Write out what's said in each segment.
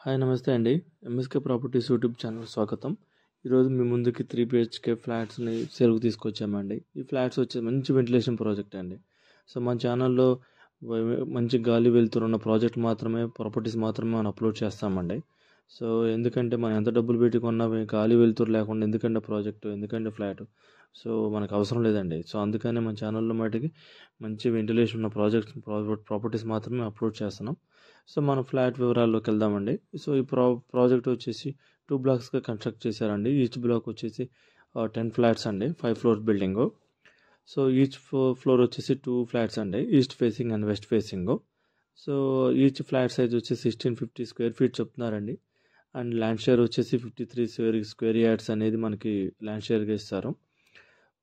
Hi నమస్తే అండి. MSK properties YouTube channel స్వాగతం. ఈరోజు మీ ముందుకి 3 బిహెచ్కే ఫ్లాట్స్‌ని సేల్‌కి తీసుకొచ్చామండి. ఈ ఫ్లాట్స్ వచ్చి మంచి వెంటిలేషన్ ప్రాజెక్ట్ అండి. సో మన ఛానల్‌లో మంచి గాలి వెలుతురున్న ప్రాజెక్ట్ మాత్రమే ప్రాపర్టీస్ మాత్రమే మనం అప్లోడ్ చేస్తామండి. సో ఎందుకంటే మనం ఎంత డబ్బులు పెట్టి కొన్నా గాలి వెలుతురు లేకుండా ఎందుకంటే ప్రాజెక్టు, ఎందుకంటే ఫ్లాటు. సో మనకు అవసరం లేదండి. సో అందుకనే మన ఛానల్‌లో మటికి మంచి వెంటిలేషన్ ఉన్న ప్రాపర్టీస్ మాత్రమే అప్లోడ్ చేస్తున్నాం. సో మన ఫ్లాట్ వివరాల్లోకి వెళ్దామండి. సో ఈ ప్రాజెక్ట్ వచ్చేసి 2 బ్లాక్స్‌గా కన్‌స్ట్రక్ట్ చేశారండి. ఈచ్ బ్లాక్ వచ్చేసి 10 ఫ్లాట్స్ అండి. 5 floor building. So each floor వచ్చేసి 2 ఫ్లాట్స్ అండి. East facing and west facing. So each flat size వచ్చేసి 1650 స్క్వేర్ ఫీట్ చెప్తున్నారండి. అండ్ ల్యాండ్ షేర్ వచ్చేసి 53 స్క్వేర్ యార్డ్స్ అనేది మనకి ల్యాండ్ షేర్‌గా ఇస్తారు.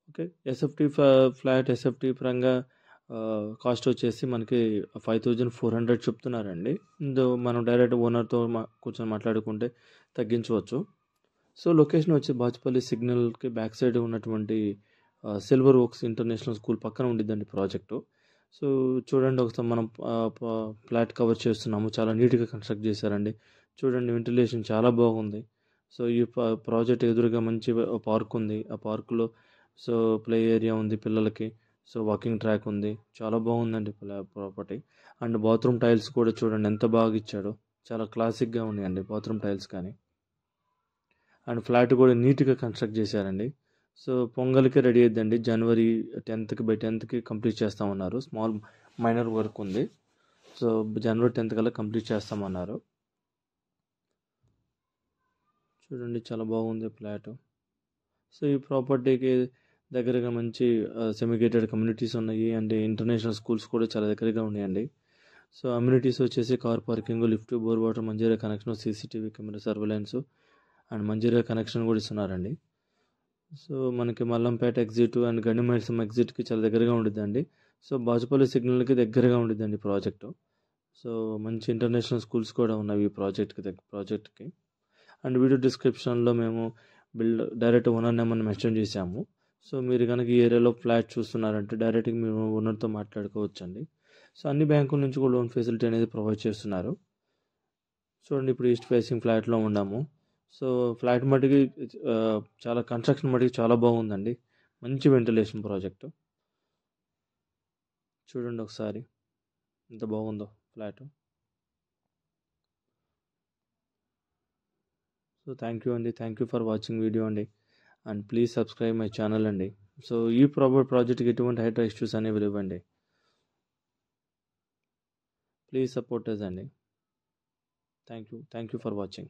ఓకే. ఎస్ఎఫ్టీ పరంగా కాస్ట్ వచ్చేసి మనకి 5400 చెప్తున్నారండి. మనం డైరెక్ట్ ఓనర్‌తో కూర్చొని మాట్లాడుకుంటే తగ్గించవచ్చు. సో లొకేషన్ వచ్చి బాచుపల్లి సిగ్నల్‌కి బ్యాక్ సైడ్ ఉన్నటువంటి సిల్వర్ ఓక్స్ ఇంటర్నేషనల్ స్కూల్ పక్కన ఉండిద్దండి ప్రాజెక్టు. సో చూడండి ఒకసారి మనం ఫ్లాట్ కవర్ చేస్తున్నాము. చాలా నీట్‌గా కన్‌స్ట్రక్ట్ చేశారండి. చూడండి వెంటిలేషన్ చాలా బాగుంది. సో ఈ ప్రాజెక్ట్ ఎదురుగా మంచి పార్క్ ఉంది. ఆ పార్క్‌లో సో ప్లే ఏరియా ఉంది పిల్లలకి. సో వాకింగ్ ట్రాక్ ఉంది. చాలా బాగుందండి ప్రాపర్టీ. అండ్ బాత్రూమ్ టైల్స్ కూడా చూడండి ఎంత బాగా ఇచ్చాడో. చాలా క్లాసిక్‌గా ఉన్నాయండి బాత్రూమ్ టైల్స్ కానీ. అండ్ ఫ్లాట్ కూడా నీట్‌గా కన్‌స్ట్రక్ట్ చేశారండి. So పొంగల్‌కి ready అయిద్దండి. జనవరి 10కి కంప్లీట్ చేస్తామన్నారు. స్మాల్ మైనర్ వర్క్ ఉంది. సో జనవరి 10th కల్లా కంప్లీట్ చేస్తామన్నారు. చూడండి చాలా బాగుంది ఫ్లాట్. సో ఈ ప్రాపర్టీకి దగ్గరగా మంచి సెమీ గేటెడ్ కమ్యూనిటీస్ ఉన్నాయి. అండ్ ఇంటర్నేషనల్ స్కూల్స్ కూడా చాలా దగ్గరగా ఉన్నాయండి. సో అమ్యూనిటీస్ వచ్చేసి car parking, lift, bore water, Manjira connection, CCTV camera surveillance and Manjira connection కూడా ఇస్తున్నారండి. సో మనకి మల్లంపేట ఎగ్జిట్ అండ్ గండిమైసమ్మ ఎగ్జిట్కి చాలా దగ్గరగా ఉండిద్దండి. సో బాచుపల్లి సిగ్నల్కి దగ్గరగా ఉండిద్దండి ప్రాజెక్టు. సో మంచి ఇంటర్నేషనల్ స్కూల్స్ కూడా ఉన్నాయి ఈ ప్రాజెక్ట్కి. అండ్ వీడియో డిస్క్రిప్షన్లో మేము డైరెక్ట్ ఓనర్ నెంబర్ని మెన్షన్ చేశాము. సో మీరు కనుక ఈ ఏరియాలో ఫ్లాట్ చూస్తున్నారంటే డైరెక్ట్గా మేము ఓనర్తో మాట్లాడుకోవచ్చండి. సో అన్ని బ్యాంకుల నుంచి కూడా లోన్ ఫెసిలిటీ అనేది ప్రొవైడ్ చేస్తున్నారు. చూడండి ఇప్పుడు ఈస్ట్ ఫేసింగ్ ఫ్లాట్లో ఉన్నాము. సో ఫ్లాట్ మటుకి చాలా కన్స్ట్రక్షన్ మటుకి చాలా బాగుందండి. మంచి వెంటిలేషన్ ప్రాజెక్టు. చూడండి ఒకసారి ఎంత బాగుందో ఫ్లాట్. సో థ్యాంక్ యూ అండి. Thank you for watching video అండి. And please subscribe my channel అండి. సో ఈ ప్రాజెక్ట్కి ఎటువంటి హైడ్రా ఇష్యూస్ అనేవి లేవండి. ప్లీజ్ సపోర్ట్ us అండి. Thank you for watching.